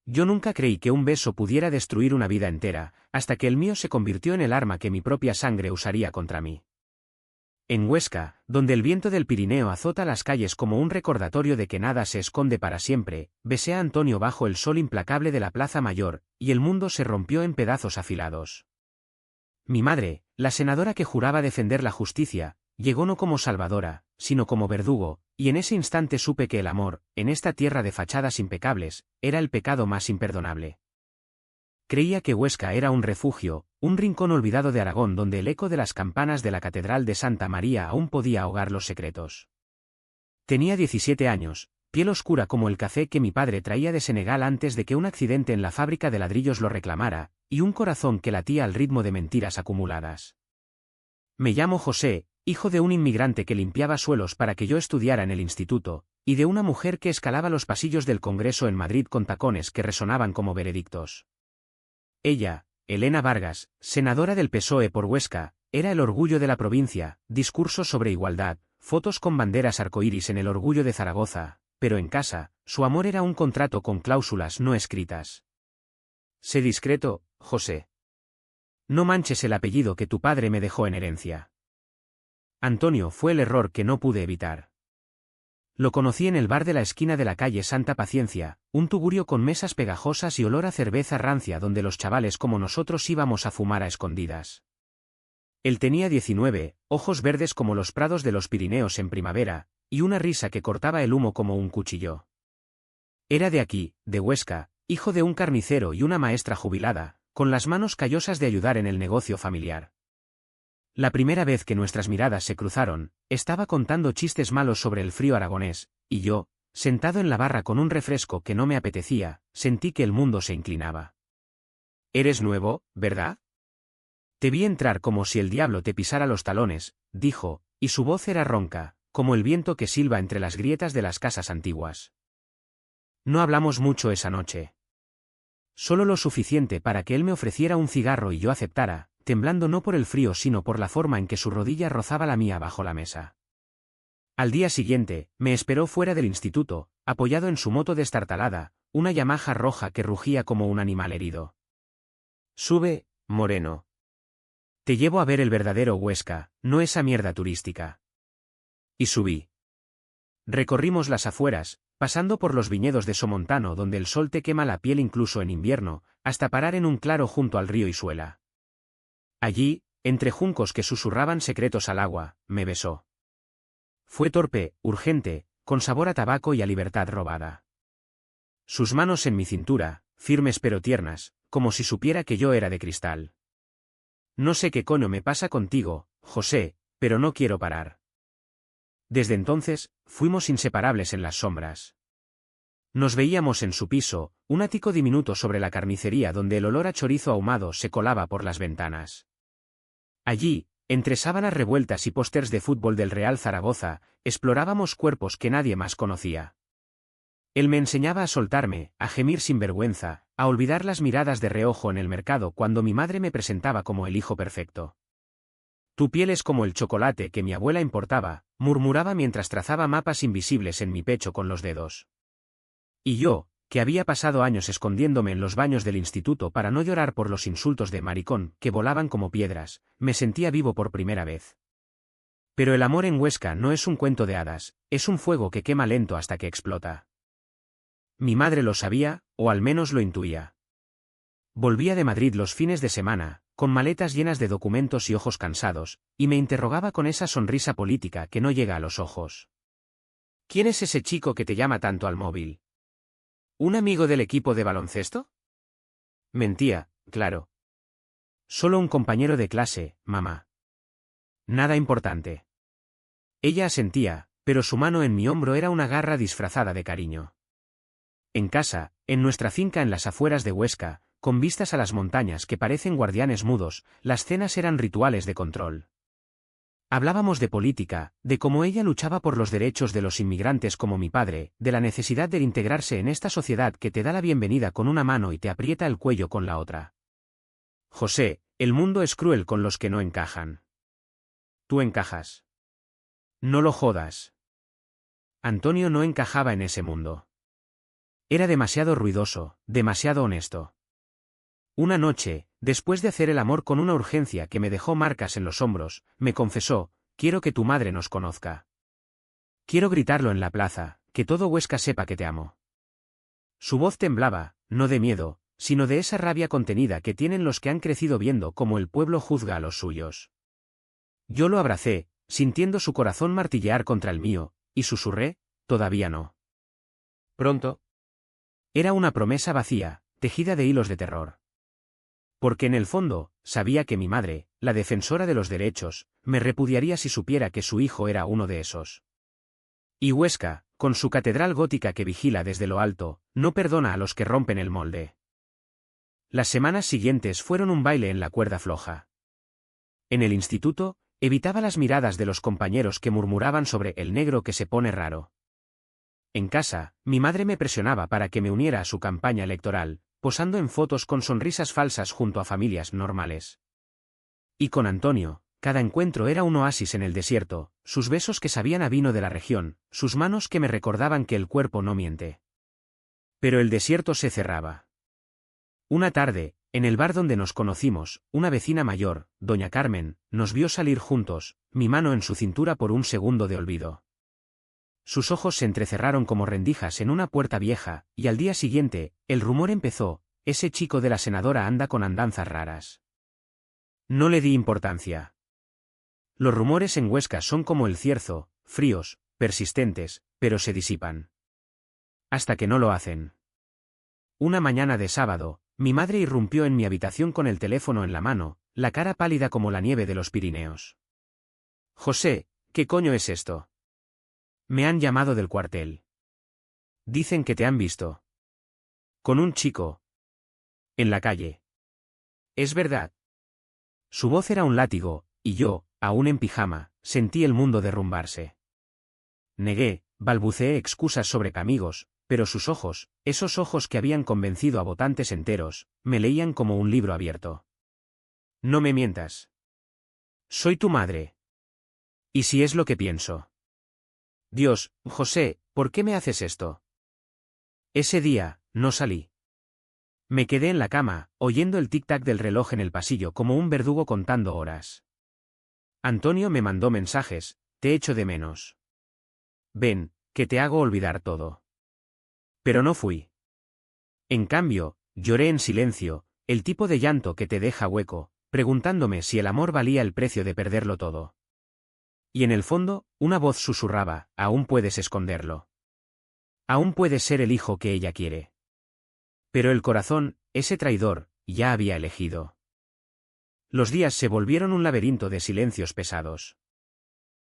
Yo nunca creí que un beso pudiera destruir una vida entera, hasta que el mío se convirtió en el arma que mi propia sangre usaría contra mí. En Huesca, donde el viento del Pirineo azota las calles como un recordatorio de que nada se esconde para siempre, besé a Antonio bajo el sol implacable de la Plaza Mayor, y el mundo se rompió en pedazos afilados. Mi madre, la senadora que juraba defender la justicia, llegó no como salvadora, sino como verdugo, y en ese instante supe que el amor, en esta tierra de fachadas impecables, era el pecado más imperdonable. Creía que Huesca era un refugio, un rincón olvidado de Aragón donde el eco de las campanas de la Catedral de Santa María aún podía ahogar los secretos. Tenía 17 años, piel oscura como el café que mi padre traía de Senegal antes de que un accidente en la fábrica de ladrillos lo reclamara, y un corazón que latía al ritmo de mentiras acumuladas. Me llamo José, hijo de un inmigrante que limpiaba suelos para que yo estudiara en el instituto, y de una mujer que escalaba los pasillos del Congreso en Madrid con tacones que resonaban como veredictos. Ella, Elena Vargas, senadora del PSOE por Huesca, era el orgullo de la provincia, discursos sobre igualdad, fotos con banderas arcoíris en el orgullo de Zaragoza, pero en casa, su amor era un contrato con cláusulas no escritas. Sé discreto, José. No manches el apellido que tu padre me dejó en herencia. Antonio fue el error que no pude evitar. Lo conocí en el bar de la esquina de la calle Santa Paciencia, un tugurio con mesas pegajosas y olor a cerveza rancia donde los chavales como nosotros íbamos a fumar a escondidas. Él tenía 19, ojos verdes como los prados de los Pirineos en primavera, y una risa que cortaba el humo como un cuchillo. Era de aquí, de Huesca, hijo de un carnicero y una maestra jubilada, con las manos callosas de ayudar en el negocio familiar. La primera vez que nuestras miradas se cruzaron, estaba contando chistes malos sobre el frío aragonés, y yo, sentado en la barra con un refresco que no me apetecía, sentí que el mundo se inclinaba. «Eres nuevo, ¿verdad?» «Te vi entrar como si el diablo te pisara los talones», dijo, y su voz era ronca, como el viento que silba entre las grietas de las casas antiguas. No hablamos mucho esa noche. Solo lo suficiente para que él me ofreciera un cigarro y yo aceptara, temblando no por el frío sino por la forma en que su rodilla rozaba la mía bajo la mesa. Al día siguiente, me esperó fuera del instituto, apoyado en su moto destartalada, una Yamaha roja que rugía como un animal herido. «Sube, moreno. Te llevo a ver el verdadero Huesca, no esa mierda turística». Y subí. Recorrimos las afueras, pasando por los viñedos de Somontano donde el sol te quema la piel incluso en invierno, hasta parar en un claro junto al río Isuela. Allí, entre juncos que susurraban secretos al agua, me besó. Fue torpe, urgente, con sabor a tabaco y a libertad robada. Sus manos en mi cintura, firmes pero tiernas, como si supiera que yo era de cristal. «No sé qué coño me pasa contigo, José, pero no quiero parar». Desde entonces, fuimos inseparables en las sombras. Nos veíamos en su piso, un ático diminuto sobre la carnicería donde el olor a chorizo ahumado se colaba por las ventanas. Allí, entre sábanas revueltas y pósters de fútbol del Real Zaragoza, explorábamos cuerpos que nadie más conocía. Él me enseñaba a soltarme, a gemir sin vergüenza, a olvidar las miradas de reojo en el mercado cuando mi madre me presentaba como el hijo perfecto. «Tu piel es como el chocolate que mi abuela importaba», murmuraba mientras trazaba mapas invisibles en mi pecho con los dedos. Y yo, que había pasado años escondiéndome en los baños del instituto para no llorar por los insultos de maricón que volaban como piedras, me sentía vivo por primera vez. Pero el amor en Huesca no es un cuento de hadas, es un fuego que quema lento hasta que explota. Mi madre lo sabía, o al menos lo intuía. Volvía de Madrid los fines de semana, con maletas llenas de documentos y ojos cansados, y me interrogaba con esa sonrisa política que no llega a los ojos. «¿Quién es ese chico que te llama tanto al móvil? ¿Un amigo del equipo de baloncesto?» Mentía, claro. «Solo un compañero de clase, mamá. Nada importante». Ella asentía, pero su mano en mi hombro era una garra disfrazada de cariño. En casa, en nuestra finca en las afueras de Huesca, con vistas a las montañas que parecen guardianes mudos, las cenas eran rituales de control. Hablábamos de política, de cómo ella luchaba por los derechos de los inmigrantes como mi padre, de la necesidad de integrarse en esta sociedad que te da la bienvenida con una mano y te aprieta el cuello con la otra. «José, el mundo es cruel con los que no encajan. Tú encajas. No lo jodas». Antonio no encajaba en ese mundo. Era demasiado ruidoso, demasiado honesto. Una noche, después de hacer el amor con una urgencia que me dejó marcas en los hombros, me confesó: quiero que tu madre nos conozca. Quiero gritarlo en la plaza, que todo Huesca sepa que te amo. Su voz temblaba, no de miedo, sino de esa rabia contenida que tienen los que han crecido viendo cómo el pueblo juzga a los suyos. Yo lo abracé, sintiendo su corazón martillear contra el mío, y susurré: todavía no. Pronto. Era una promesa vacía, tejida de hilos de terror. Porque en el fondo, sabía que mi madre, la defensora de los derechos, me repudiaría si supiera que su hijo era uno de esos. Y Huesca, con su catedral gótica que vigila desde lo alto, no perdona a los que rompen el molde. Las semanas siguientes fueron un baile en la cuerda floja. En el instituto, evitaba las miradas de los compañeros que murmuraban sobre el negro que se pone raro. En casa, mi madre me presionaba para que me uniera a su campaña electoral, posando en fotos con sonrisas falsas junto a familias normales. Y con Antonio, cada encuentro era un oasis en el desierto, sus besos que sabían a vino de la región, sus manos que me recordaban que el cuerpo no miente. Pero el desierto se cerraba. Una tarde, en el bar donde nos conocimos, una vecina mayor, doña Carmen, nos vio salir juntos, mi mano en su cintura por un segundo de olvido. Sus ojos se entrecerraron como rendijas en una puerta vieja, y al día siguiente, el rumor empezó: ese chico de la senadora anda con andanzas raras. No le di importancia. Los rumores en Huesca son como el cierzo, fríos, persistentes, pero se disipan. Hasta que no lo hacen. Una mañana de sábado, mi madre irrumpió en mi habitación con el teléfono en la mano, la cara pálida como la nieve de los Pirineos. José, ¿qué coño es esto? Me han llamado del cuartel. Dicen que te han visto. Con un chico. En la calle. ¿Es verdad? Su voz era un látigo, y yo, aún en pijama, sentí el mundo derrumbarse. Negué, balbuceé excusas sobre amigos, pero sus ojos, esos ojos que habían convencido a votantes enteros, me leían como un libro abierto. No me mientas. Soy tu madre. ¿Y si es lo que pienso? Dios, José, ¿por qué me haces esto? Ese día, no salí. Me quedé en la cama, oyendo el tic-tac del reloj en el pasillo como un verdugo contando horas. Antonio me mandó mensajes: te echo de menos. Ven, que te hago olvidar todo. Pero no fui. En cambio, lloré en silencio, el tipo de llanto que te deja hueco, preguntándome si el amor valía el precio de perderlo todo. Y en el fondo, una voz susurraba: aún puedes esconderlo. Aún puedes ser el hijo que ella quiere. Pero el corazón, ese traidor, ya había elegido. Los días se volvieron un laberinto de silencios pesados.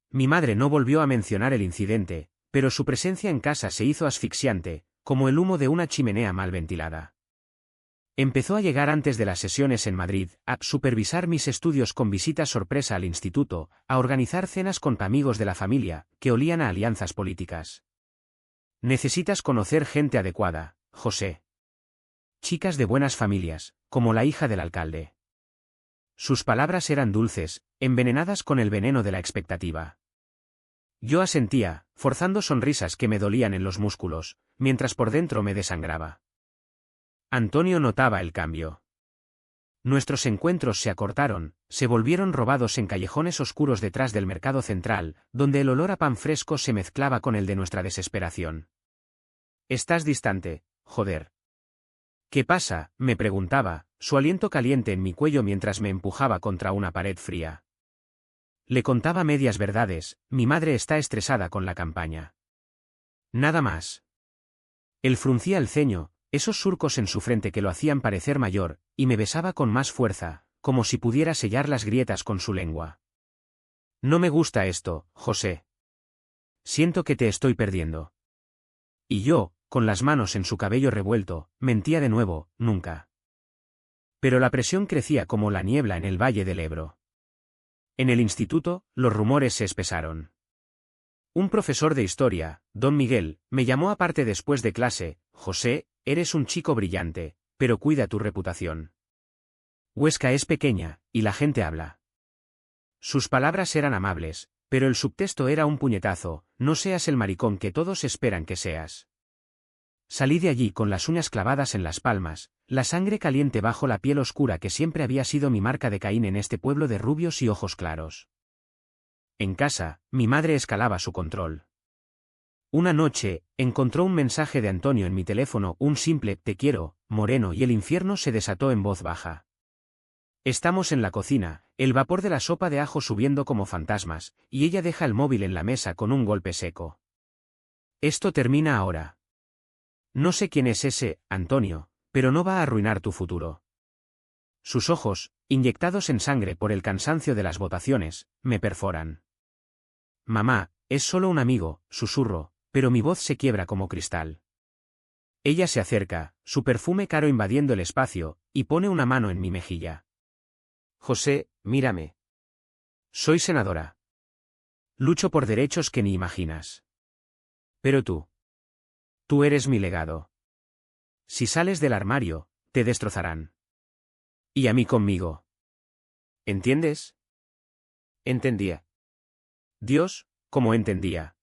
Mi madre no volvió a mencionar el incidente, pero su presencia en casa se hizo asfixiante, como el humo de una chimenea mal ventilada. Empezó a llegar antes de las sesiones en Madrid, a supervisar mis estudios con visitas sorpresa al instituto, a organizar cenas con amigos de la familia, que olían a alianzas políticas. Necesitas conocer gente adecuada, José. Chicas de buenas familias, como la hija del alcalde. Sus palabras eran dulces, envenenadas con el veneno de la expectativa. Yo asentía, forzando sonrisas que me dolían en los músculos, mientras por dentro me desangraba. Antonio notaba el cambio. Nuestros encuentros se acortaron, se volvieron robados en callejones oscuros detrás del mercado central, donde el olor a pan fresco se mezclaba con el de nuestra desesperación. Estás distante, joder. ¿Qué pasa?, me preguntaba, su aliento caliente en mi cuello mientras me empujaba contra una pared fría. Le contaba medias verdades: mi madre está estresada con la campaña. Nada más. Él fruncía el ceño, esos surcos en su frente que lo hacían parecer mayor, y me besaba con más fuerza, como si pudiera sellar las grietas con su lengua. No me gusta esto, José. Siento que te estoy perdiendo. Y yo, con las manos en su cabello revuelto, mentía de nuevo: nunca. Pero la presión crecía como la niebla en el Valle del Ebro. En el instituto, los rumores se espesaron. Un profesor de historia, don Miguel, me llamó aparte después de clase: José, eres un chico brillante, pero cuida tu reputación. Huesca es pequeña, y la gente habla. Sus palabras eran amables, pero el subtexto era un puñetazo: no seas el maricón que todos esperan que seas. Salí de allí con las uñas clavadas en las palmas, la sangre caliente bajo la piel oscura que siempre había sido mi marca de Caín en este pueblo de rubios y ojos claros. En casa, mi madre escalaba su control. Una noche, encontró un mensaje de Antonio en mi teléfono, un simple «te quiero, moreno», y el infierno se desató en voz baja. Estamos en la cocina, el vapor de la sopa de ajo subiendo como fantasmas, y ella deja el móvil en la mesa con un golpe seco. Esto termina ahora. No sé quién es ese Antonio, pero no va a arruinar tu futuro. Sus ojos, inyectados en sangre por el cansancio de las votaciones, me perforan. Mamá, es solo un amigo, susurro, pero mi voz se quiebra como cristal. Ella se acerca, su perfume caro invadiendo el espacio, y pone una mano en mi mejilla. José, mírame. Soy senadora. Lucho por derechos que ni imaginas. Pero tú eres mi legado. Si sales del armario, te destrozarán. Y a mí conmigo. ¿Entiendes? Entendía. Dios, como entendía.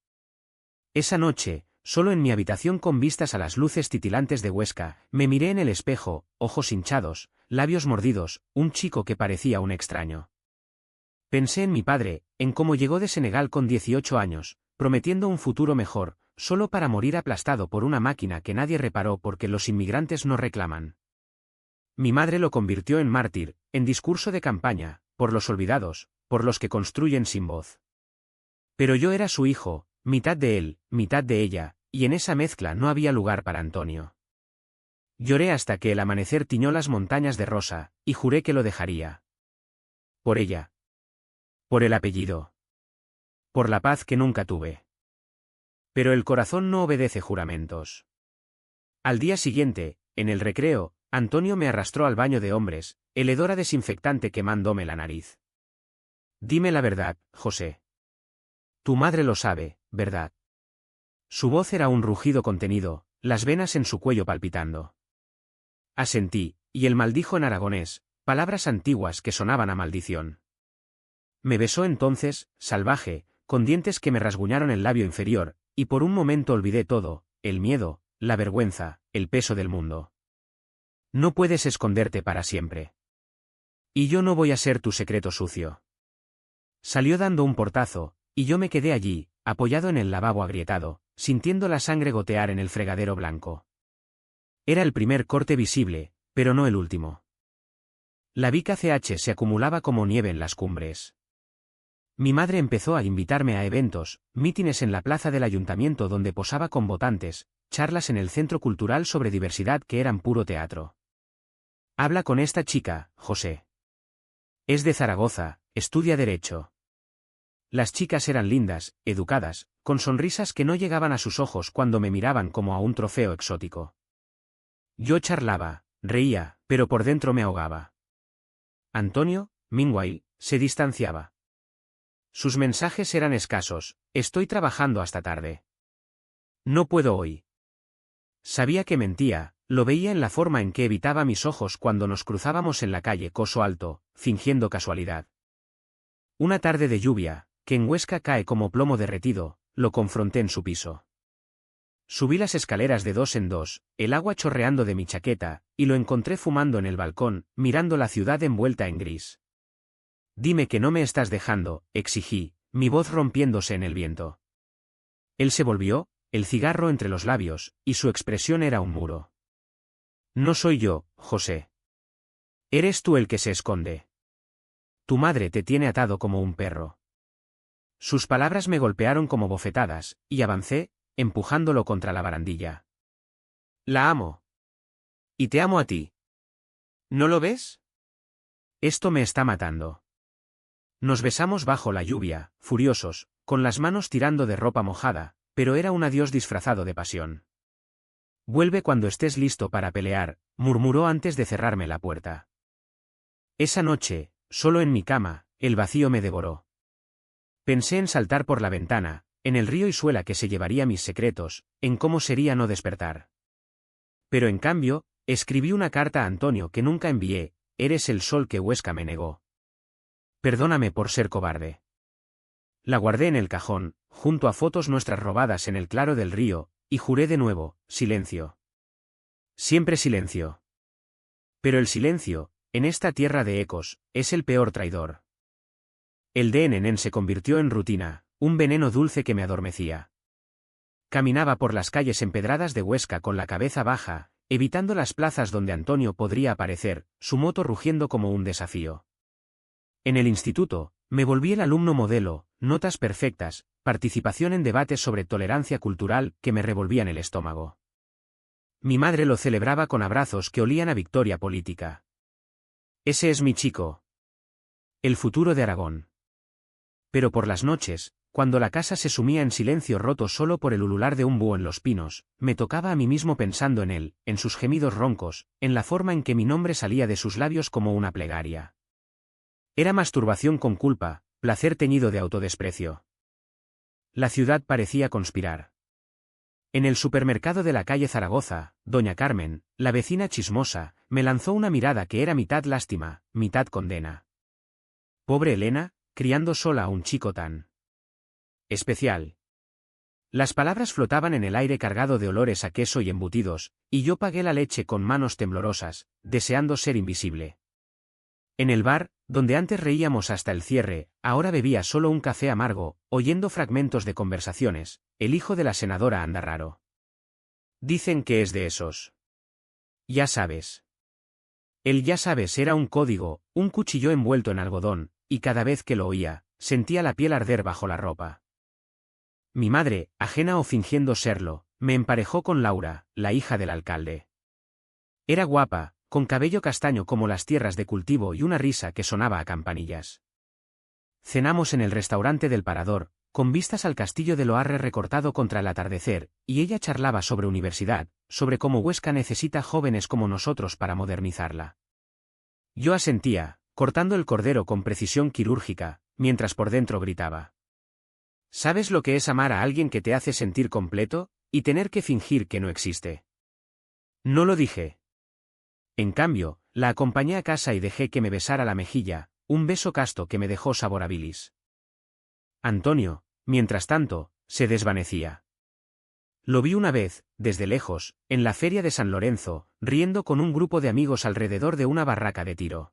Esa noche, solo en mi habitación con vistas a las luces titilantes de Huesca, me miré en el espejo, ojos hinchados, labios mordidos, un chico que parecía un extraño. Pensé en mi padre, en cómo llegó de Senegal con 18 años, prometiendo un futuro mejor, solo para morir aplastado por una máquina que nadie reparó porque los inmigrantes no reclaman. Mi madre lo convirtió en mártir, en discurso de campaña, por los olvidados, por los que construyen sin voz. Pero yo era su hijo, mitad de él, mitad de ella, y en esa mezcla no había lugar para Antonio. Lloré hasta que el amanecer tiñó las montañas de rosa, y juré que lo dejaría. Por ella. Por el apellido. Por la paz que nunca tuve. Pero el corazón no obedece juramentos. Al día siguiente, en el recreo, Antonio me arrastró al baño de hombres, el hedor a desinfectante quemándome la nariz. Dime la verdad, José. Tu madre lo sabe, ¿verdad? Su voz era un rugido contenido, las venas en su cuello palpitando. Asentí, y él maldijo en aragonés, palabras antiguas que sonaban a maldición. Me besó entonces, salvaje, con dientes que me rasguñaron el labio inferior, y por un momento olvidé todo, el miedo, la vergüenza, el peso del mundo. No puedes esconderte para siempre. Y yo no voy a ser tu secreto sucio. Salió dando un portazo, y yo me quedé allí, apoyado en el lavabo agrietado, sintiendo la sangre gotear en el fregadero blanco. Era el primer corte visible, pero no el último. La Vica CH se acumulaba como nieve en las cumbres. Mi madre empezó a invitarme a eventos, mítines en la plaza del ayuntamiento donde posaba con votantes, charlas en el centro cultural sobre diversidad que eran puro teatro. Habla con esta chica, José. Es de Zaragoza, estudia Derecho. Las chicas eran lindas, educadas, con sonrisas que no llegaban a sus ojos cuando me miraban como a un trofeo exótico. Yo charlaba, reía, pero por dentro me ahogaba. Antonio, meanwhile, se distanciaba. Sus mensajes eran escasos, estoy trabajando hasta tarde. No puedo hoy. Sabía que mentía, lo veía en la forma en que evitaba mis ojos cuando nos cruzábamos en la calle Coso Alto, fingiendo casualidad. Una tarde de lluvia, que en Huesca cae como plomo derretido, lo confronté en su piso. Subí las escaleras de 2 en 2, el agua chorreando de mi chaqueta, y lo encontré fumando en el balcón, mirando la ciudad envuelta en gris. Dime que no me estás dejando, exigí, mi voz rompiéndose en el viento. Él se volvió, el cigarro entre los labios, y su expresión era un muro. No soy yo, José. Eres tú el que se esconde. Tu madre te tiene atado como un perro. Sus palabras me golpearon como bofetadas, y avancé, empujándolo contra la barandilla. La amo. Y te amo a ti. ¿No lo ves? Esto me está matando. Nos besamos bajo la lluvia, furiosos, con las manos tirando de ropa mojada, pero era un adiós disfrazado de pasión. Vuelve cuando estés listo para pelear, murmuró antes de cerrarme la puerta. Esa noche, solo en mi cama, el vacío me devoró. Pensé en saltar por la ventana, en el río Isuela que se llevaría mis secretos, en cómo sería no despertar. Pero en cambio, escribí una carta a Antonio que nunca envié, eres el sol que Huesca me negó. Perdóname por ser cobarde. La guardé en el cajón, junto a fotos nuestras robadas en el claro del río, y juré de nuevo, silencio. Siempre silencio. Pero el silencio, en esta tierra de ecos, es el peor traidor. El DNN se convirtió en rutina, un veneno dulce que me adormecía. Caminaba por las calles empedradas de Huesca con la cabeza baja, evitando las plazas donde Antonio podría aparecer, su moto rugiendo como un desafío. En el instituto, me volví el alumno modelo, notas perfectas, participación en debates sobre tolerancia cultural que me revolvían el estómago. Mi madre lo celebraba con abrazos que olían a victoria política. Ese es mi chico. El futuro de Aragón. Pero por las noches, cuando la casa se sumía en silencio roto solo por el ulular de un búho en los pinos, me tocaba a mí mismo pensando en él, en sus gemidos roncos, en la forma en que mi nombre salía de sus labios como una plegaria. Era masturbación con culpa, placer teñido de autodesprecio. La ciudad parecía conspirar. En el supermercado de la calle Zaragoza, doña Carmen, la vecina chismosa, me lanzó una mirada que era mitad lástima, mitad condena. Pobre Elena, criando sola a un chico tan especial. Las palabras flotaban en el aire cargado de olores a queso y embutidos, y yo pagué la leche con manos temblorosas, deseando ser invisible. En el bar, donde antes reíamos hasta el cierre, ahora bebía solo un café amargo, oyendo fragmentos de conversaciones. El hijo de la senadora anda raro. Dicen que es de esos. Ya sabes. El ya sabes era un código, un cuchillo envuelto en algodón, y cada vez que lo oía, sentía la piel arder bajo la ropa. Mi madre, ajena o fingiendo serlo, me emparejó con Laura, la hija del alcalde. Era guapa, con cabello castaño como las tierras de cultivo y una risa que sonaba a campanillas. Cenamos en el restaurante del Parador, con vistas al castillo de Loarre recortado contra el atardecer, y ella charlaba sobre universidad, sobre cómo Huesca necesita jóvenes como nosotros para modernizarla. Yo asentía, cortando el cordero con precisión quirúrgica, mientras por dentro gritaba. ¿Sabes lo que es amar a alguien que te hace sentir completo, y tener que fingir que no existe? No lo dije. En cambio, la acompañé a casa y dejé que me besara la mejilla, un beso casto que me dejó sabor a bilis. Antonio, mientras tanto, se desvanecía. Lo vi una vez, desde lejos, en la feria de San Lorenzo, riendo con un grupo de amigos alrededor de una barraca de tiro.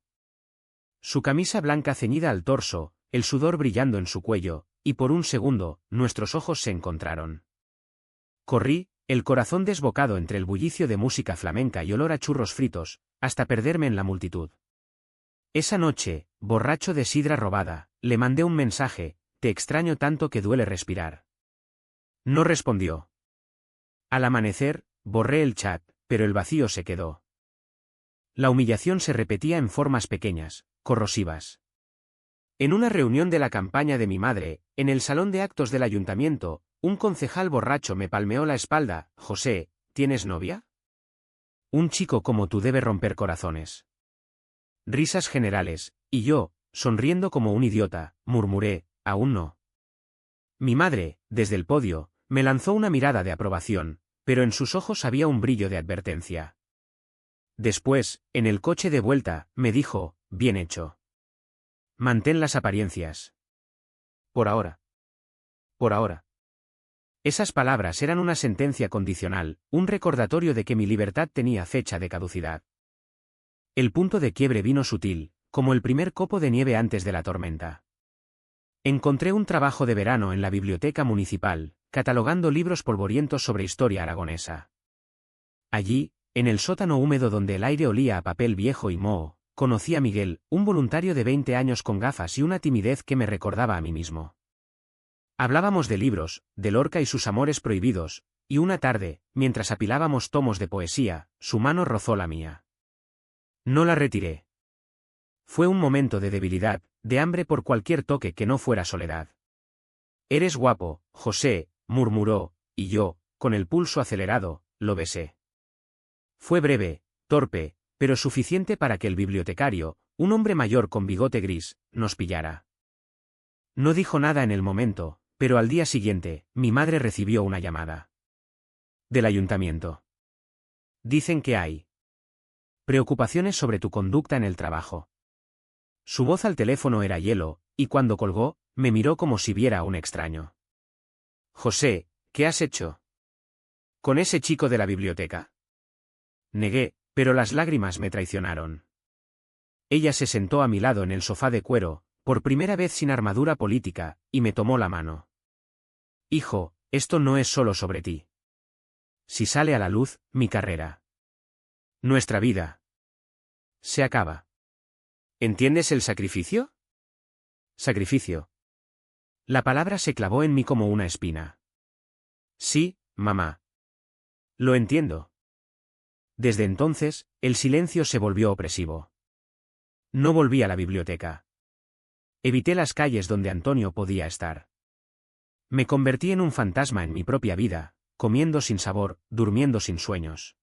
Su camisa blanca ceñida al torso, el sudor brillando en su cuello, y por un segundo, nuestros ojos se encontraron. Corrí, el corazón desbocado entre el bullicio de música flamenca y olor a churros fritos, hasta perderme en la multitud. Esa noche, borracho de sidra robada, le mandé un mensaje: te extraño tanto que duele respirar. No respondió. Al amanecer, borré el chat, pero el vacío se quedó. La humillación se repetía en formas pequeñas, corrosivas. En una reunión de la campaña de mi madre, en el salón de actos del ayuntamiento, un concejal borracho me palmeó la espalda: José, ¿tienes novia? Un chico como tú debe romper corazones. Risas generales, y yo, sonriendo como un idiota, murmuré: aún no. Mi madre, desde el podio, me lanzó una mirada de aprobación, pero en sus ojos había un brillo de advertencia. Después, en el coche de vuelta, me dijo: bien hecho. Mantén las apariencias. Por ahora. Por ahora. Esas palabras eran una sentencia condicional, un recordatorio de que mi libertad tenía fecha de caducidad. El punto de quiebre vino sutil, como el primer copo de nieve antes de la tormenta. Encontré un trabajo de verano en la biblioteca municipal, catalogando libros polvorientos sobre historia aragonesa. Allí, en el sótano húmedo donde el aire olía a papel viejo y moho, conocí a Miguel, un voluntario de 20 años con gafas y una timidez que me recordaba a mí mismo. Hablábamos de libros, de Lorca y sus amores prohibidos, y una tarde, mientras apilábamos tomos de poesía, su mano rozó la mía. No la retiré. Fue un momento de debilidad, de hambre por cualquier toque que no fuera soledad. Eres guapo, José, murmuró, y yo, con el pulso acelerado, lo besé. Fue breve, torpe, pero suficiente para que el bibliotecario, un hombre mayor con bigote gris, nos pillara. No dijo nada en el momento, pero al día siguiente, mi madre recibió una llamada. Del ayuntamiento. Dicen que hay preocupaciones sobre tu conducta en el trabajo. Su voz al teléfono era hielo, y cuando colgó, me miró como si viera a un extraño. José, ¿qué has hecho? ¿Con ese chico de la biblioteca? Negué, pero las lágrimas me traicionaron. Ella se sentó a mi lado en el sofá de cuero, por primera vez sin armadura política, y me tomó la mano. Hijo, esto no es solo sobre ti. Si sale a la luz, mi carrera. Nuestra vida. Se acaba. ¿Entiendes el sacrificio? Sacrificio. La palabra se clavó en mí como una espina. Sí, mamá. Lo entiendo. Desde entonces, el silencio se volvió opresivo. No volví a la biblioteca. Evité las calles donde Antonio podía estar. Me convertí en un fantasma en mi propia vida, comiendo sin sabor, durmiendo sin sueños.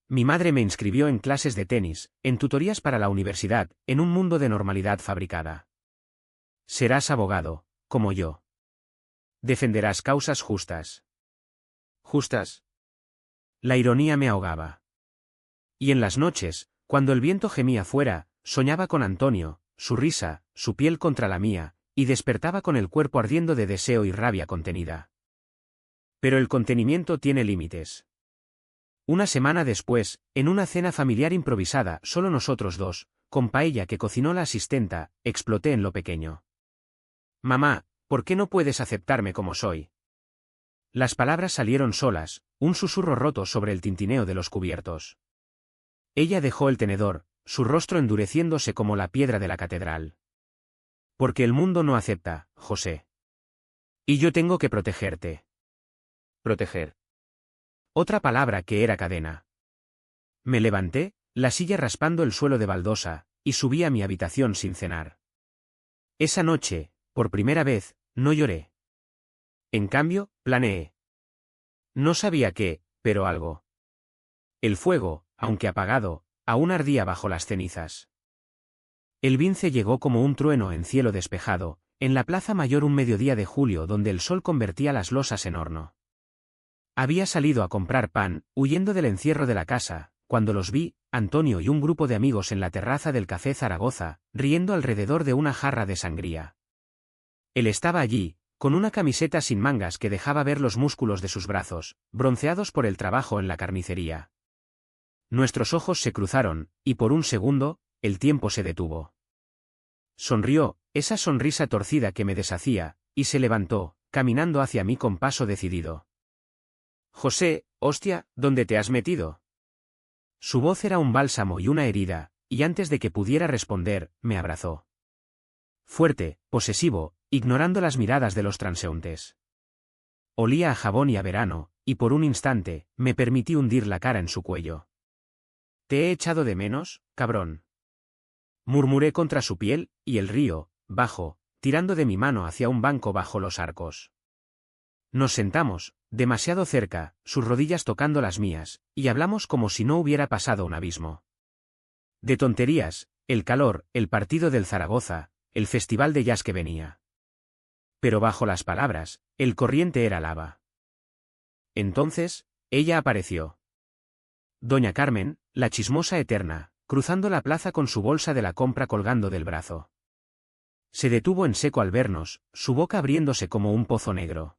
Mi madre me inscribió en clases de tenis, en tutorías para la universidad, en un mundo de normalidad fabricada. Serás abogado, como yo. Defenderás causas justas. ¿Justas? La ironía me ahogaba. Y en las noches, cuando el viento gemía fuera, soñaba con Antonio, su risa, su piel contra la mía, y despertaba con el cuerpo ardiendo de deseo y rabia contenida. Pero el contenimiento tiene límites. Una semana después, en una cena familiar improvisada, solo nosotros dos, con paella que cocinó la asistenta, exploté en lo pequeño. Mamá, ¿por qué no puedes aceptarme como soy? Las palabras salieron solas, un susurro roto sobre el tintineo de los cubiertos. Ella dejó el tenedor, su rostro endureciéndose como la piedra de la catedral. Porque el mundo no acepta, José. Y yo tengo que protegerte. Proteger. Otra palabra que era cadena. Me levanté, la silla raspando el suelo de baldosa, y subí a mi habitación sin cenar. Esa noche, por primera vez, no lloré. En cambio, planeé. No sabía qué, pero algo. El fuego, aunque apagado, aún ardía bajo las cenizas. El Vince llegó como un trueno en cielo despejado, en la Plaza Mayor un mediodía de julio donde el sol convertía las losas en horno. Había salido a comprar pan, huyendo del encierro de la casa, cuando los vi, Antonio y un grupo de amigos en la terraza del Café Zaragoza, riendo alrededor de una jarra de sangría. Él estaba allí, con una camiseta sin mangas que dejaba ver los músculos de sus brazos, bronceados por el trabajo en la carnicería. Nuestros ojos se cruzaron, y por un segundo, el tiempo se detuvo. Sonrió, esa sonrisa torcida que me deshacía, y se levantó, caminando hacia mí con paso decidido. José, hostia, ¿dónde te has metido? Su voz era un bálsamo y una herida, y antes de que pudiera responder, me abrazó. Fuerte, posesivo, ignorando las miradas de los transeúntes. Olía a jabón y a verano, y por un instante, me permití hundir la cara en su cuello. ¿Te he echado de menos, cabrón? Murmuré contra su piel, y el río, bajo, tirando de mi mano hacia un banco bajo los arcos. Nos sentamos, demasiado cerca, sus rodillas tocando las mías, y hablamos como si no hubiera pasado un abismo. De tonterías, el calor, el partido del Zaragoza, el festival de jazz que venía. Pero bajo las palabras, el corriente era lava. Entonces, ella apareció. Doña Carmen, la chismosa eterna, cruzando la plaza con su bolsa de la compra colgando del brazo. Se detuvo en seco al vernos, su boca abriéndose como un pozo negro.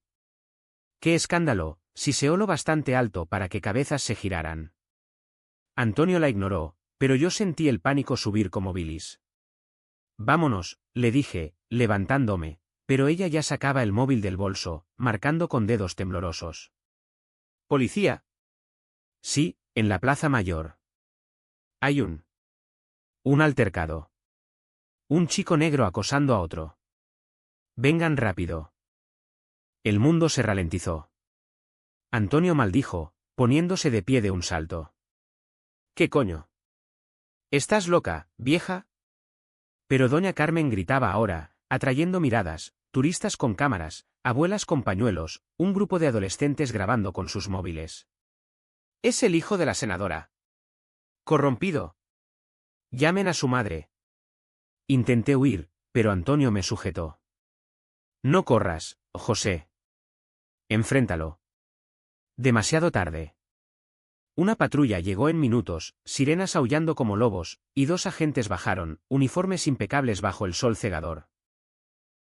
¡Qué escándalo! Siseó lo bastante alto para que cabezas se giraran. Antonio la ignoró, pero yo sentí el pánico subir como bilis. Vámonos, le dije, levantándome, pero ella ya sacaba el móvil del bolso, marcando con dedos temblorosos. ¿Policía? Sí, en la Plaza Mayor. Hay un altercado. Un chico negro acosando a otro. Vengan rápido. El mundo se ralentizó. Antonio maldijo, poniéndose de pie de un salto. ¿Qué coño? ¿Estás loca, vieja? Pero doña Carmen gritaba ahora, atrayendo miradas, turistas con cámaras, abuelas con pañuelos, un grupo de adolescentes grabando con sus móviles. Es el hijo de la senadora. Corrompido. Llamen a su madre. Intenté huir, pero Antonio me sujetó. No corras, José. Enfréntalo. Demasiado tarde. Una patrulla llegó en minutos, sirenas aullando como lobos, y dos agentes bajaron, uniformes impecables bajo el sol cegador.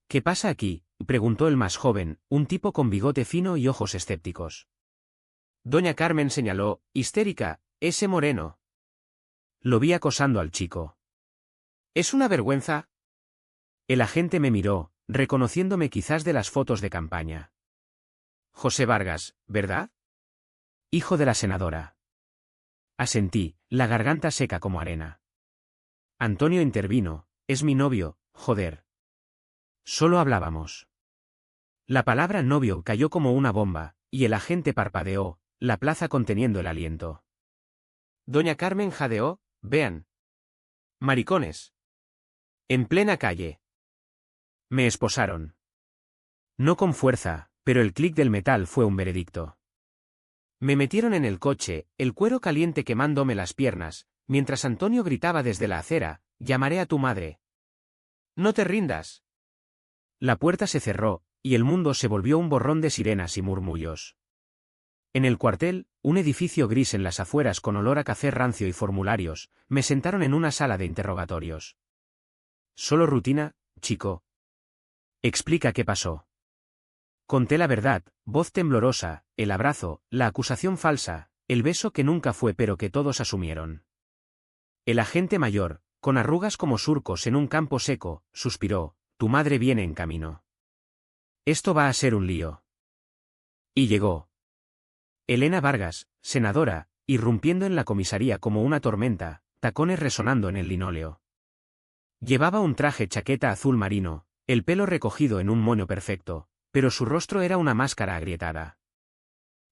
¿Qué pasa aquí?, preguntó el más joven, un tipo con bigote fino y ojos escépticos. Doña Carmen señaló, histérica, ese moreno. Lo vi acosando al chico. ¿Es una vergüenza? El agente me miró, reconociéndome quizás de las fotos de campaña. José Vargas, ¿verdad? Hijo de la senadora. Asentí, la garganta seca como arena. Antonio intervino, es mi novio, joder. Solo hablábamos. La palabra novio cayó como una bomba, y el agente parpadeó, la plaza conteniendo el aliento. Doña Carmen jadeó, vean. Maricones. En plena calle. Me esposaron. No con fuerza, pero el clic del metal fue un veredicto. Me metieron en el coche, el cuero caliente quemándome las piernas, mientras Antonio gritaba desde la acera, llamaré a tu madre. No te rindas. La puerta se cerró, y el mundo se volvió un borrón de sirenas y murmullos. En el cuartel, un edificio gris en las afueras con olor a café rancio y formularios, me sentaron en una sala de interrogatorios. Solo rutina, chico. Explica qué pasó. Conté la verdad, voz temblorosa, el abrazo, la acusación falsa, el beso que nunca fue pero que todos asumieron. El agente mayor, con arrugas como surcos en un campo seco, suspiró, tu madre viene en camino. Esto va a ser un lío. Y llegó. Elena Vargas, senadora, irrumpiendo en la comisaría como una tormenta, tacones resonando en el linóleo. Llevaba un traje chaqueta azul marino, el pelo recogido en un moño perfecto, pero su rostro era una máscara agrietada.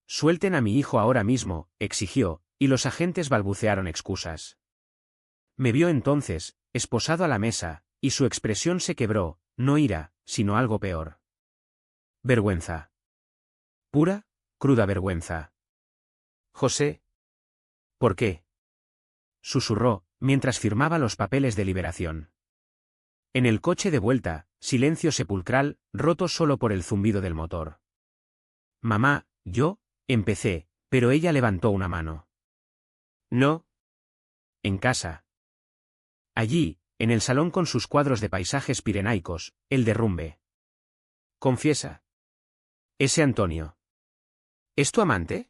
Suelten a mi hijo ahora mismo, exigió, y los agentes balbucearon excusas. Me vio entonces, esposado a la mesa, y su expresión se quebró, no ira, sino algo peor. Vergüenza. Pura, cruda vergüenza. José. ¿Por qué? Susurró, mientras firmaba los papeles de liberación. En el coche de vuelta, silencio sepulcral, roto solo por el zumbido del motor. Mamá, yo, empecé, pero ella levantó una mano. No. En casa. Allí, en el salón con sus cuadros de paisajes pirenaicos, el derrumbe. Confiesa. Ese Antonio. ¿Es tu amante?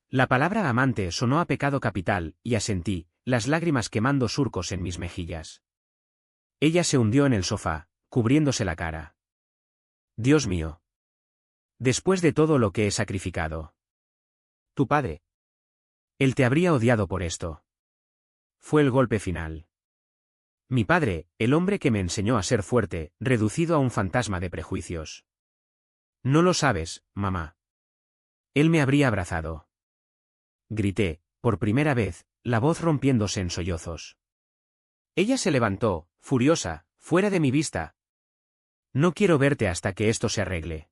La palabra amante sonó a pecado capital, y asentí, las lágrimas quemando surcos en mis mejillas. Ella se hundió en el sofá, cubriéndose la cara. Dios mío. Después de todo lo que he sacrificado. Tu padre. Él te habría odiado por esto. Fue el golpe final. Mi padre, el hombre que me enseñó a ser fuerte, reducido a un fantasma de prejuicios. No lo sabes, mamá. Él me habría abrazado. Grité, por primera vez, la voz rompiéndose en sollozos. Ella se levantó, furiosa, fuera de mi vista. No quiero verte hasta que esto se arregle.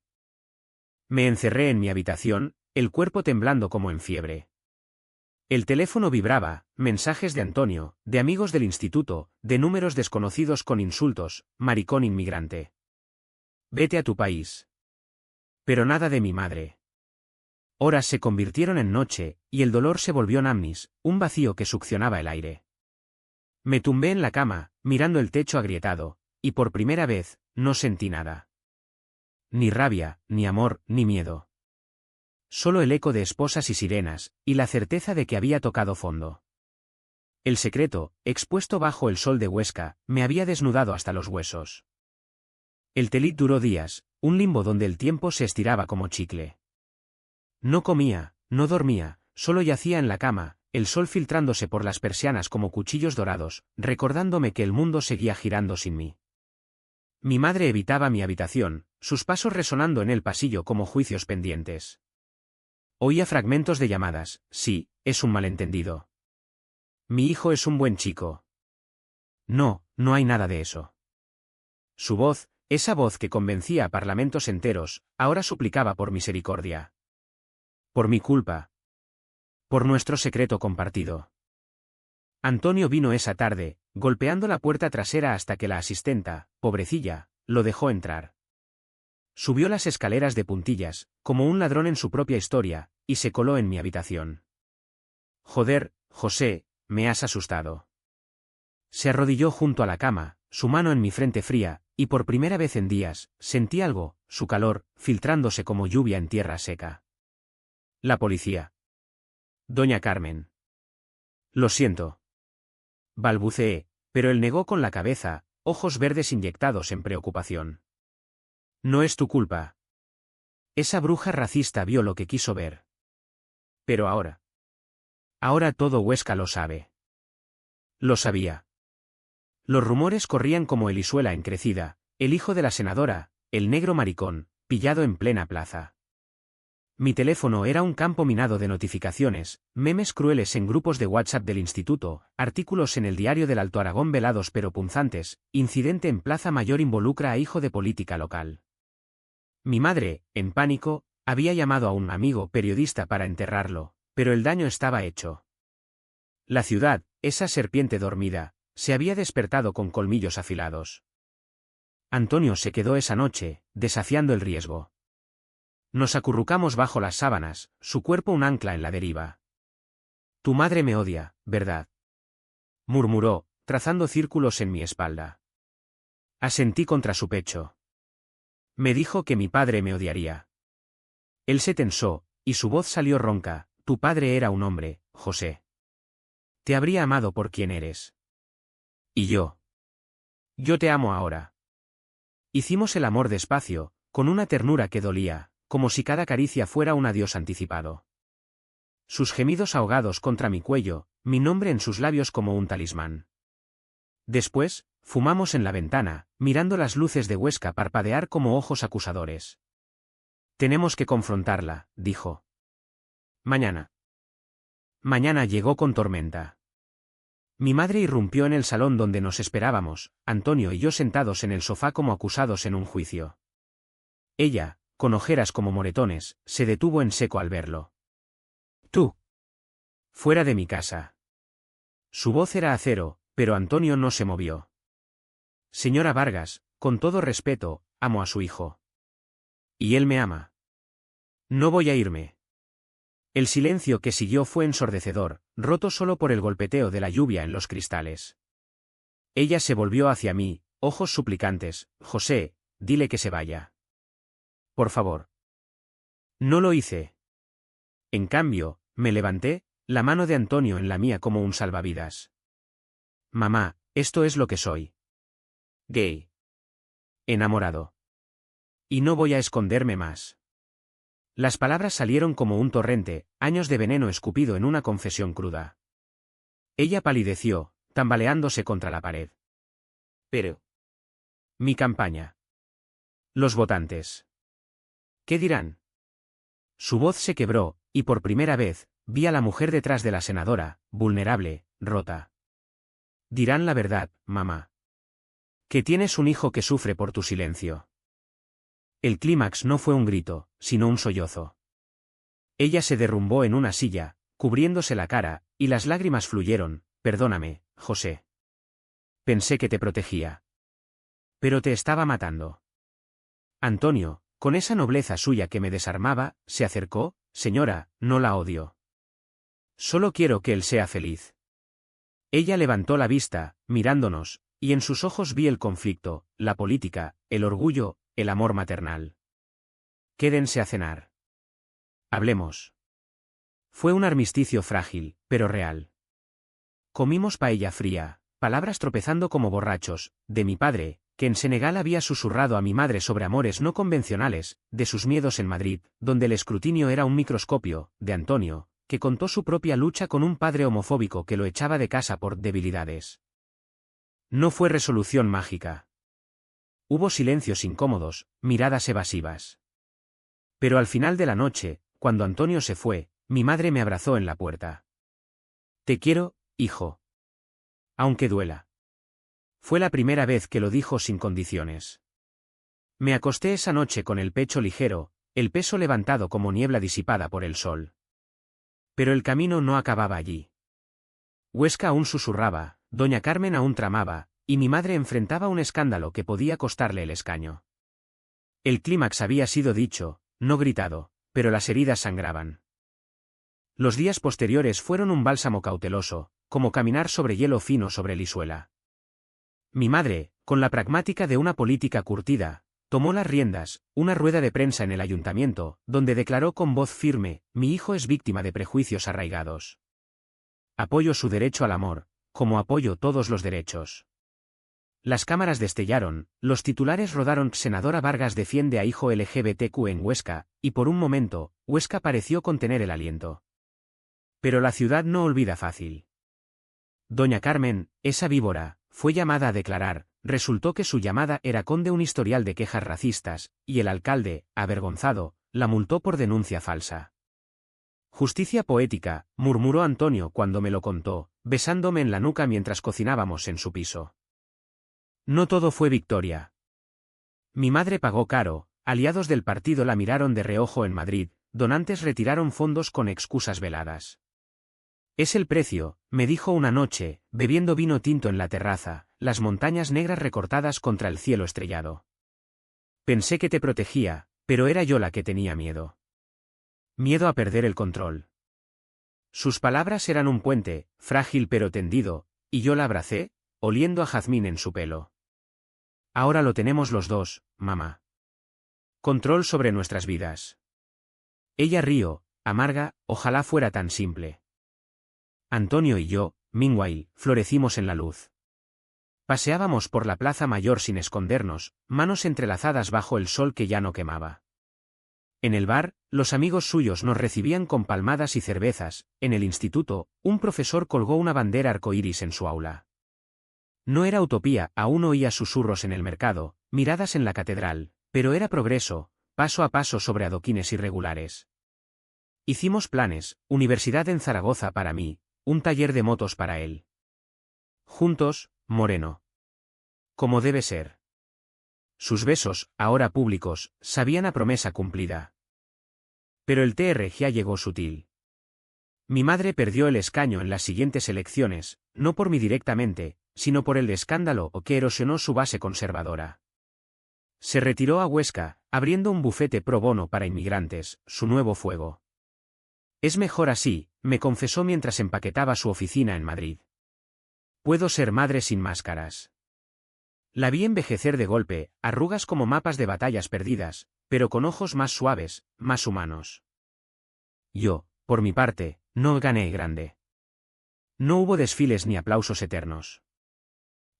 Me encerré en mi habitación, el cuerpo temblando como en fiebre. El teléfono vibraba, mensajes de Antonio, de amigos del instituto, de números desconocidos con insultos, maricón inmigrante. Vete a tu país. Pero nada de mi madre. Horas se convirtieron en noche, y el dolor se volvió namnis, un vacío que succionaba el aire. Me tumbé en la cama, mirando el techo agrietado, y por primera vez, no sentí nada. Ni rabia, ni amor, ni miedo. Solo el eco de esposas y sirenas, y la certeza de que había tocado fondo. El secreto, expuesto bajo el sol de Huesca, me había desnudado hasta los huesos. El telit duró días, un limbo donde el tiempo se estiraba como chicle. No comía, no dormía, solo yacía en la cama, el sol filtrándose por las persianas como cuchillos dorados, recordándome que el mundo seguía girando sin mí. Mi madre evitaba mi habitación, sus pasos resonando en el pasillo como juicios pendientes. Oía fragmentos de llamadas, sí, es un malentendido. Mi hijo es un buen chico. No, no hay nada de eso. Su voz, esa voz que convencía a parlamentos enteros, ahora suplicaba por misericordia. Por mi culpa. Por nuestro secreto compartido. Antonio vino esa tarde, golpeando la puerta trasera hasta que la asistenta, pobrecilla, lo dejó entrar. Subió las escaleras de puntillas, como un ladrón en su propia historia, y se coló en mi habitación. Joder, José, me has asustado. Se arrodilló junto a la cama, su mano en mi frente fría, y por primera vez en días, sentí algo, su calor, filtrándose como lluvia en tierra seca. La policía. Doña Carmen. Lo siento. Balbuceé, pero él negó con la cabeza, ojos verdes inyectados en preocupación. No es tu culpa. Esa bruja racista vio lo que quiso ver. Pero ahora. Ahora todo Huesca lo sabe. Lo sabía. Los rumores corrían como Elisuela en crecida, el hijo de la senadora, el negro maricón, pillado en plena plaza. Mi teléfono era un campo minado de notificaciones, memes crueles en grupos de WhatsApp del instituto, artículos en el diario del Alto Aragón velados pero punzantes, incidente en Plaza Mayor involucra a hijo de política local. Mi madre, en pánico, había llamado a un amigo periodista para enterrarlo, pero el daño estaba hecho. La ciudad, esa serpiente dormida, se había despertado con colmillos afilados. Antonio se quedó esa noche, desafiando el riesgo. Nos acurrucamos bajo las sábanas, su cuerpo un ancla en la deriva. Tu madre me odia, ¿verdad? Murmuró, trazando círculos en mi espalda. Asentí contra su pecho. Me dijo que mi padre me odiaría. Él se tensó, y su voz salió ronca. Tu padre era un hombre, José. Te habría amado por quien eres. ¿Y yo? Yo te amo ahora. Hicimos el amor despacio, con una ternura que dolía, como si cada caricia fuera un adiós anticipado. Sus gemidos ahogados contra mi cuello, mi nombre en sus labios como un talismán. Después, fumamos en la ventana, mirando las luces de Huesca parpadear como ojos acusadores. Tenemos que confrontarla, dijo. Mañana. Mañana llegó con tormenta. Mi madre irrumpió en el salón donde nos esperábamos, Antonio y yo sentados en el sofá como acusados en un juicio. Ella, con ojeras como moretones, se detuvo en seco al verlo. Tú. Fuera de mi casa. Su voz era acero, pero Antonio no se movió. Señora Vargas, con todo respeto, amo a su hijo. Y él me ama. No voy a irme. El silencio que siguió fue ensordecedor, roto solo por el golpeteo de la lluvia en los cristales. Ella se volvió hacia mí, ojos suplicantes. José, dile que se vaya. Por favor. No lo hice. En cambio, me levanté, la mano de Antonio en la mía como un salvavidas. Mamá, esto es lo que soy. Gay. Enamorado. Y no voy a esconderme más. Las palabras salieron como un torrente, años de veneno escupido en una confesión cruda. Ella palideció, tambaleándose contra la pared. Pero. Mi campaña. Los votantes. ¿Qué dirán? Su voz se quebró, y por primera vez, vi a la mujer detrás de la senadora, vulnerable, rota. Dirán la verdad, mamá. Que tienes un hijo que sufre por tu silencio. El clímax no fue un grito, sino un sollozo. Ella se derrumbó en una silla, cubriéndose la cara, y las lágrimas fluyeron. Perdóname, José. Pensé que te protegía. Pero te estaba matando. Antonio, con esa nobleza suya que me desarmaba, se acercó. Señora, no la odio. Solo quiero que él sea feliz. Ella levantó la vista, mirándonos, y en sus ojos vi el conflicto, la política, el orgullo, el amor maternal. Quédense a cenar. Hablemos. Fue un armisticio frágil, pero real. Comimos paella fría, palabras tropezando como borrachos, de mi padre, que en Senegal había susurrado a mi madre sobre amores no convencionales, de sus miedos en Madrid, donde el escrutinio era un microscopio, de Antonio, que contó su propia lucha con un padre homofóbico que lo echaba de casa por debilidades. No fue resolución mágica. Hubo silencios incómodos, miradas evasivas. Pero al final de la noche, cuando Antonio se fue, mi madre me abrazó en la puerta. Te quiero, hijo. Aunque duela. Fue la primera vez que lo dijo sin condiciones. Me acosté esa noche con el pecho ligero, el peso levantado como niebla disipada por el sol. Pero el camino no acababa allí. Huesca aún susurraba, doña Carmen aún tramaba, y mi madre enfrentaba un escándalo que podía costarle el escaño. El clímax había sido dicho, no gritado, pero las heridas sangraban. Los días posteriores fueron un bálsamo cauteloso, como caminar sobre hielo fino sobre lisuela. Mi madre, con la pragmática de una política curtida, Tomó las riendas, una rueda de prensa en el ayuntamiento, donde declaró con voz firme: mi hijo es víctima de prejuicios arraigados. Apoyo su derecho al amor, como apoyo todos los derechos. Las cámaras destellaron, los titulares rodaron: senadora Vargas defiende a hijo LGBTQ en Huesca, y por un momento, Huesca pareció contener el aliento. Pero la ciudad no olvida fácil. Doña Carmen, esa víbora, fue llamada a declarar. Resultó que su llamada era de un historial de quejas racistas, y el alcalde, avergonzado, la multó por denuncia falsa. Justicia poética, murmuró Antonio cuando me lo contó, besándome en la nuca mientras cocinábamos en su piso. No todo fue victoria. Mi madre pagó caro, aliados del partido la miraron de reojo en Madrid, donantes retiraron fondos con excusas veladas. Es el precio, me dijo una noche, bebiendo vino tinto en la terraza, las montañas negras recortadas contra el cielo estrellado. Pensé que te protegía, pero era yo la que tenía miedo. Miedo a perder el control. Sus palabras eran un puente, frágil pero tendido, y yo la abracé, oliendo a jazmín en su pelo. Ahora lo tenemos los dos, mamá. Control sobre nuestras vidas. Ella rió, amarga, ojalá fuera tan simple. Antonio y yo, meanwhile, florecimos en la luz. Paseábamos por la plaza mayor sin escondernos, manos entrelazadas bajo el sol que ya no quemaba. En el bar, los amigos suyos nos recibían con palmadas y cervezas. En el instituto, un profesor colgó una bandera arcoíris en su aula. No era utopía, aún oía susurros en el mercado, miradas en la catedral, pero era progreso, paso a paso sobre adoquines irregulares. Hicimos planes: universidad en Zaragoza para mí, un taller de motos para él. Juntos, Moreno. Como debe ser. Sus besos, ahora públicos, sabían a promesa cumplida. Pero el TRG llegó sutil. Mi madre perdió el escaño en las siguientes elecciones, no por mí directamente, sino por el escándalo que erosionó su base conservadora. Se retiró a Huesca, abriendo un bufete pro bono para inmigrantes, su nuevo fuego. Es mejor así, me confesó mientras empaquetaba su oficina en Madrid. Puedo ser madre sin máscaras. La vi envejecer de golpe, arrugas como mapas de batallas perdidas, pero con ojos más suaves, más humanos. Yo, por mi parte, no gané grande. No hubo desfiles ni aplausos eternos.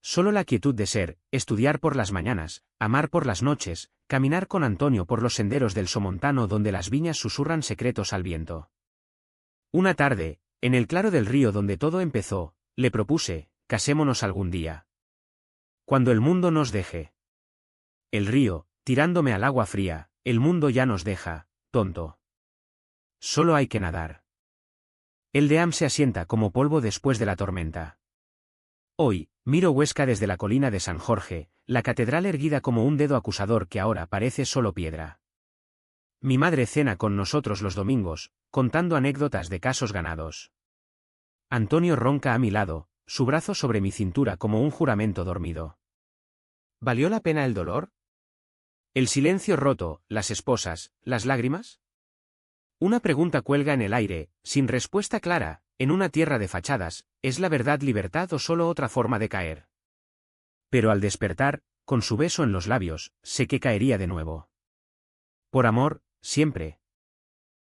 Solo la quietud de ser, estudiar por las mañanas, amar por las noches, caminar con Antonio por los senderos del Somontano donde las viñas susurran secretos al viento. Una tarde, en el claro del río donde todo empezó, le propuse: casémonos algún día. Cuando el mundo nos deje. El río, tirándome al agua fría: el mundo ya nos deja, tonto. Solo hay que nadar. El Deam se asienta como polvo después de la tormenta. Hoy, miro Huesca desde la colina de San Jorge, la catedral erguida como un dedo acusador que ahora parece solo piedra. Mi madre cena con nosotros los domingos, contando anécdotas de casos ganados. Antonio ronca a mi lado, su brazo sobre mi cintura como un juramento dormido. ¿Valió la pena el dolor? ¿El silencio roto, las esposas, las lágrimas? Una pregunta cuelga en el aire, sin respuesta clara, en una tierra de fachadas: ¿es la verdad libertad o solo otra forma de caer? Pero al despertar, con su beso en los labios, sé que caería de nuevo. Por amor, siempre.